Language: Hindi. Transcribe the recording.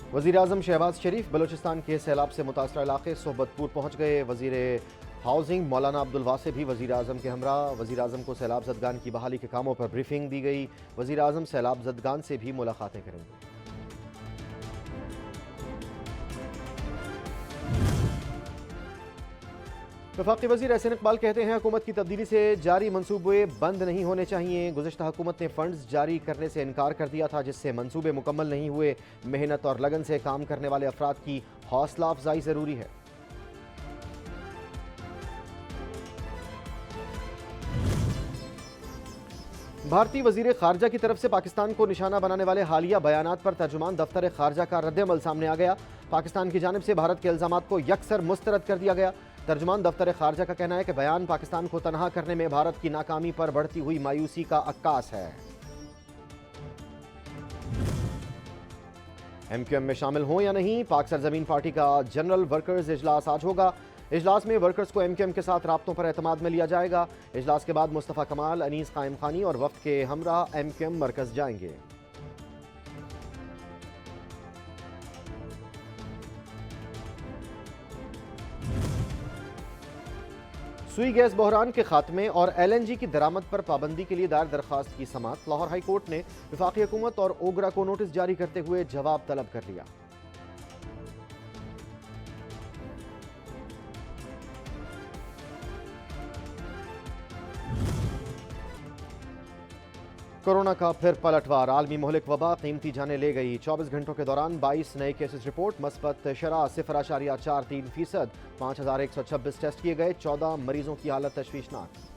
वज़ीर-ए-आज़म शहबाज शरीफ बलूचिस्तान के सैलाब से मुतासरा इलाके सोहबतपुर पहुँच गए। वज़ीर हाउसिंग मौलाना अब्दुल वासे भी वज़ीर-ए-आज़म के हमरा। वज़ीर-ए-आज़म को सैलाब ज़दगान की बहाली के कामों पर ब्रीफिंग दी गई। वज़ीर-ए-आज़म सैलाब ज़दगान से भी मुलाकातें करेंगे। वफाकी वज़ीर एहसन इकबाल कहते हैं, हुकूमत की तब्दीली से जारी मनसूबे बंद नहीं होने चाहिए। गुज़श्ता हुकूमत ने फ़ंड्स जारी करने से इनकार कर दिया था, जिससे मनसूबे मुकम्मल नहीं हुए। मेहनत और लगन से काम करने वाले अफराद की हौसला अफजाई ज़रूरी है। भारतीय वज़ीर खारजा की तरफ से पाकिस्तान को निशाना बनाने वाले हालिया बयानात पर तर्जुमान दफ्तर खारजा का रद्द-ए-अमल सामने आ गया। पाकिस्तान की जानिब से भारत के इल्ज़ामात को यकसर मुस्तरद कर दिया गया। तर्जुमान दफ्तर खारजा का कहना है कि बयान पाकिस्तान को तनहा करने में भारत की नाकामी पर बढ़ती हुई मायूसी का अक्कास है। MQM में शामिल हों या नहीं, पाक सरजमीन पार्टी का जनरल वर्कर्स इजलास आज होगा। इजलास में वर्कर्स को MQM के साथ राब्तों पर एतमाद में लिया जाएगा। इजलास के बाद मुस्तफ़ा कमाल, अनीस कायम खानी और वफ्द के हमरा MQM मरकज जाएंगे। सुई गैस बहरान के खात्मे और LNG की दरामद पर पाबंदी के लिए दायर दरखास्त की समाअत। लाहौर हाई कोर्ट ने वफाकी हुकूमत और ओगरा को नोटिस जारी करते हुए जवाब तलब कर लिया। कोरोना का फिर पलटवार, आलमी मोहलिक वबा कीमती जाने ले गई। 24 घंटों के दौरान 22 नए केसेस रिपोर्ट। मस्बत शरह 0.43%। 5126 टेस्ट किए गए। 14 मरीजों की हालत तशवीशनाक।